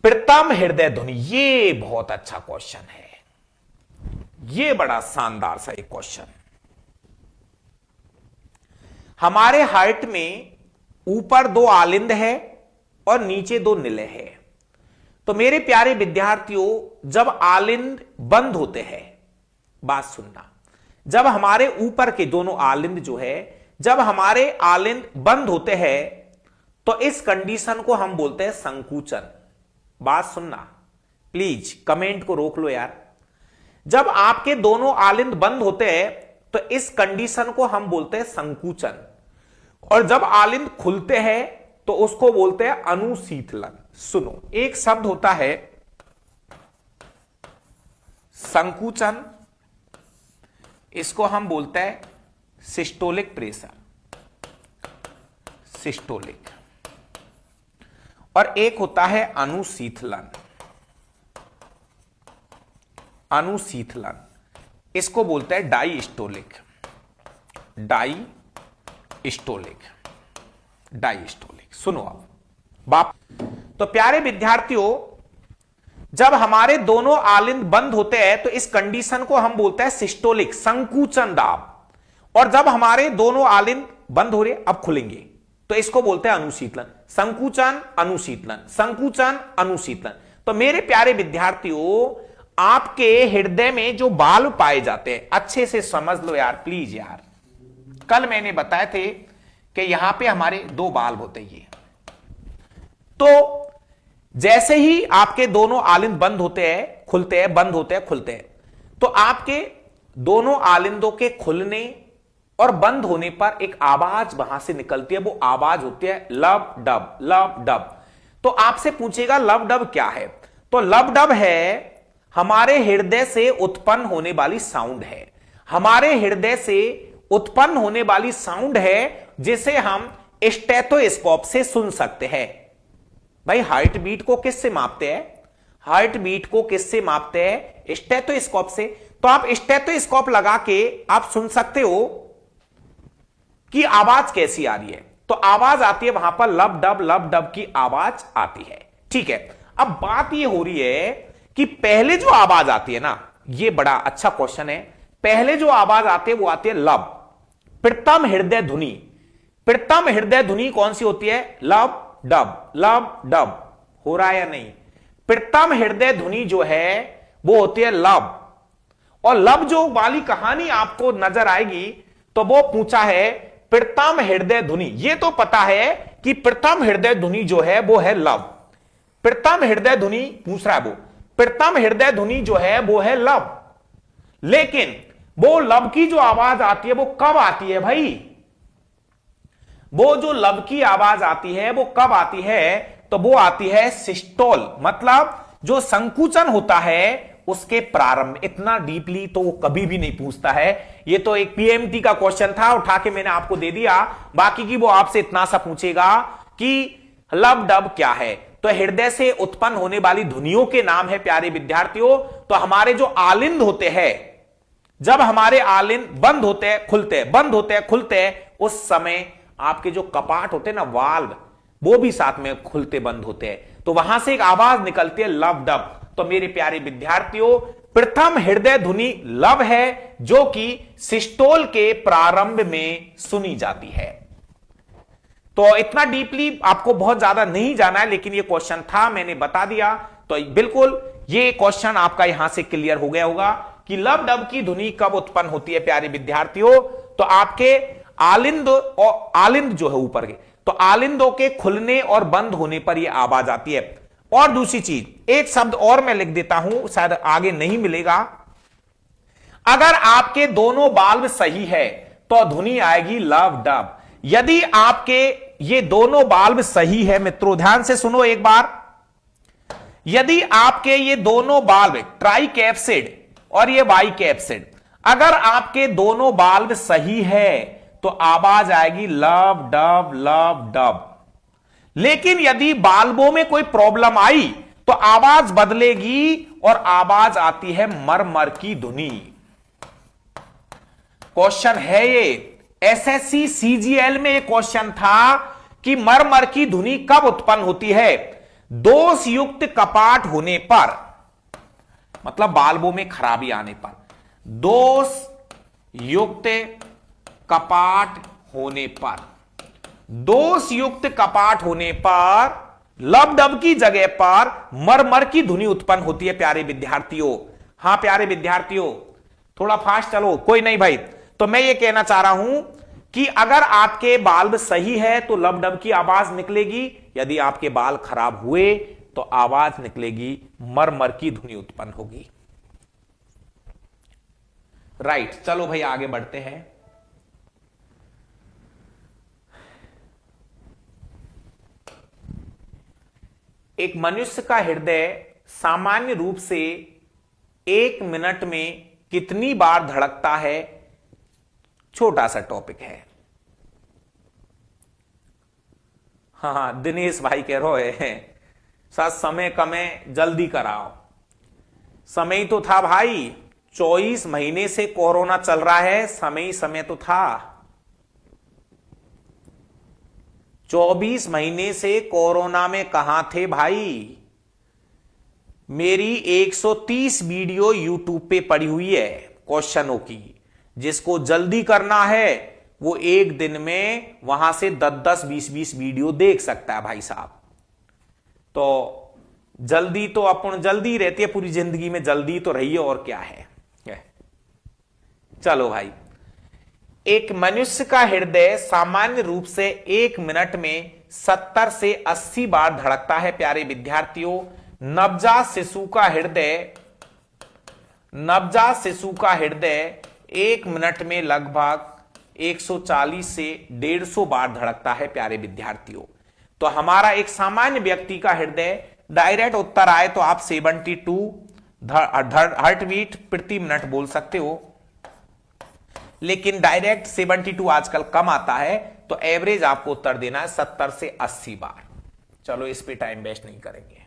प्रथम हृदय ध्वनि, ये बहुत अच्छा क्वेश्चन है, ये बड़ा शानदार सा एक क्वेश्चन। हमारे हार्ट में ऊपर 2 आलिंद है और नीचे 2 निलय है। तो मेरे प्यारे विद्यार्थियों, जब आलिंद बंद होते हैं, बात सुनना, जब हमारे ऊपर के दोनों आलिंद जो है, जब हमारे आलिंद बंद होते हैं तो इस कंडीशन को हम बोलते हैं संकुचन। बात सुनना, प्लीज कमेंट को रोक लो यार। जब आपके दोनों आलिंद बंद होते हैं तो इस कंडीशन को हम बोलते हैं संकुचन, और जब आलिंद खुलते हैं तो उसको बोलते हैं अनुशीतलन। सुनो, एक शब्द होता है संकुचन, इसको हम बोलते हैं सिस्टोलिक प्रेशर, सिस्टोलिक, और एक होता है अनुशीतलन, अनुशीतलन, इसको बोलते हैं डाइस्टोलिक, डाइस्टोलिक, डाइस्टोलिक। सुनो अब बाप, तो प्यारे विद्यार्थियों, जब हमारे दोनों आलिंद बंद होते हैं तो इस कंडीशन को हम बोलते हैं सिस्टोलिक, संकुचन दाब, और जब हमारे दोनों आलिंद बंद हो रहे अब खुलेंगे तो इसको बोलते हैं अनुशीतलन। संकुचन अनुशीतलन, संकुचन अनुशीतलन। तो मेरे प्यारे विद्यार्थियों, आपके हृदय में जो बाल्ब पाए जाते हैं, अच्छे से समझ लो यार प्लीज यार। कल मैंने बताए थे कि यहां पे हमारे 2 बाल्ब होते हैं, तो जैसे ही आपके दोनों आलिंद बंद होते हैं, खुलते हैं, बंद होते हैं, खुलते हैं, तो आपके दोनों आलिंदों के खुलने और बंद होने पर एक आवाज वहां से निकलती है, वो आवाज होती है लब डब, लब डब। तो आपसे पूछेगा लब डब क्या है? तो लब डब है हमारे हृदय से उत्पन्न होने वाली साउंड है, हमारे हृदय से उत्पन्न होने वाली साउंड है, जिसे हम स्टेथोस्कोप से सुन सकते हैं। भाई हार्ट बीट को किससे मापते हैं? हार्ट बीट को किससे मापते हैं? स्टेथोस्कोप से। तो आप स्टेथोस्कोप लगा के आप सुन सकते हो कि आवाज कैसी आ रही है। तो आवाज आती है वहां पर लब डब की आवाज आती है। ठीक है, अब बात यह हो रही है कि पहले जो आवाज आती है ना, यह बड़ा अच्छा क्वेश्चन है। पहले जो आवाज आती है वो आती है लब, प्रथम हृदय ध्वनि। प्रथम हृदय ध्वनि कौन सी होती है? लब डब, लब डब। हो रहा है या नहीं? प्रथम हृदय ध्वनि जो है वो होती है लब, और लब जो वाली कहानी आपको नजर आएगी तो वो पूछा है प्रथम हृदय ध्वनि। ये तो पता है कि प्रथम हृदय ध्वनि जो है वो है लब, प्रथम हृदय ध्वनि पूछ रहा है वो, प्रथम हृदय ध्वनि जो है वो है लब। लेकिन वो लब की जो आवाज आती है वो कब आती है भाई? वो जो लब की आवाज आती है वो कब आती है? तो वो आती है सिस्टोल, मतलब जो संकुचन होता है उसके प्रारंभ। इतना डीपली तो वो कभी भी नहीं पूछता है। ये तो एक पीएमटी का क्वेश्चन था, उठा के मैंने आपको दे दिया। बाकी की वो आपसे इतना सा पूछेगा कि लब डब क्या है। तो हृदय से उत्पन्न होने वाली ध्वनियों के नाम है प्यारे विद्यार्थियों। तो हमारे जो आलिंद होते हैं, जब हमारे आलिंद बंद होते हैं खुलते हैं, बंद होते हैं खुलते हैं, उस समय आपके जो कपाट होते हैं ना, वाल्व, वो भी साथ में खुलते बंद होते हैं। तो वहां से एक आवाज निकलती है लब डब। तो मेरे प्यारे विद्यार्थियों, प्रथम हृदय ध्वनि लब है, जो कि सिस्टोल के प्रारंभ में सुनी जाती है। तो इतना डीपली आपको बहुत ज्यादा नहीं जाना है, लेकिन ये क्वेश्चन था, मैंने बता दिया। तो बिल्कुल ये क्वेश्चन आपका यहां से क्लियर हो गया होगा कि लब डब की ध्वनि कब उत्पन्न होती है प्यारे विद्यार्थियों। तो आपके आलिंद और आलिंद जो है ऊपर के, तो आलिंदों के खुलने और बंद होने पर यह आवाज आती है। और दूसरी चीज, एक शब्द और मैं लिख देता हूं, शायद आगे नहीं मिलेगा। अगर आपके दोनों बाल्ब सही है तो ध्वनि आएगी लब डब। यदि आपके ये दोनों बाल्ब सही है, मित्रों ध्यान से सुनो एक बार, यदि आपके ये दोनों बाल्ब ट्राई कैप्सिड और ये बाई कैप्सिड, अगर आपके दोनों बाल्ब सही है तो आवाज आएगी लब डब, लब डब। लेकिन यदि बाल्बों में कोई प्रॉब्लम आई तो आवाज बदलेगी और आवाज आती है मरमर की ध्वनि। क्वेश्चन है ये, एसएससी सीजीएल में एक क्वेश्चन था कि मरमर की ध्वनि कब उत्पन्न होती है? दोष युक्त कपाट होने पर, मतलब बाल्बों में खराबी आने पर, दोष युक्त कपाट होने पर, दोष युक्त कपाट होने पर लबडब की जगह पर मरमर की ध्वनि उत्पन्न होती है प्यारे विद्यार्थियों। हां प्यारे विद्यार्थियों, थोड़ा फास्ट चलो, कोई नहीं भाई। तो मैं ये कहना चाह रहा हूं कि अगर आपके बाल्ब सही है तो लबडब की आवाज निकलेगी, यदि आपके बाल खराब हुए तो आवाज निकलेगी, मरमर की ध्वनि उत्पन्न होगी। राइट, चलो भाई आगे बढ़ते हैं। एक मनुष्य का हृदय सामान्य रूप से 1 मिनट में कितनी बार धड़कता है? छोटा सा टॉपिक है। हाँ दिनेश भाई कह रहे हैं सर समय कम है, जल्दी कराओ। समय तो था भाई, 24 महीने से कोरोना चल रहा है, समय तो था। 24 महीने से कोरोना में कहां थे भाई? मेरी 130 वीडियो यूट्यूब पे पड़ी हुई है क्वेश्चनों की। जिसको जल्दी करना है वो एक दिन में वहां से 10-10, 20-20 वीडियो देख सकता है भाई साहब। तो जल्दी तो अपन जल्दी रहती है, पूरी जिंदगी में जल्दी तो रही है, और क्या है। चलो भाई, एक मनुष्य का हृदय सामान्य रूप से 1 मिनट में 70 से 80 बार धड़कता है प्यारे विद्यार्थियों। नवजात शिशु का हृदय 1 मिनट में लगभग 140 से 150 बार धड़कता है प्यारे विद्यार्थियों। तो हमारा एक सामान्य व्यक्ति का हृदय, डायरेक्ट उत्तर आए तो आप 72 हार्टबीट प्रति मिनट बोल सकते हो, लेकिन डायरेक्ट 72 आजकल कम आता है, तो एवरेज आपको उत्तर देना है 70 से 80 बार। चलो इस पे टाइम वेस्ट नहीं करेंगे।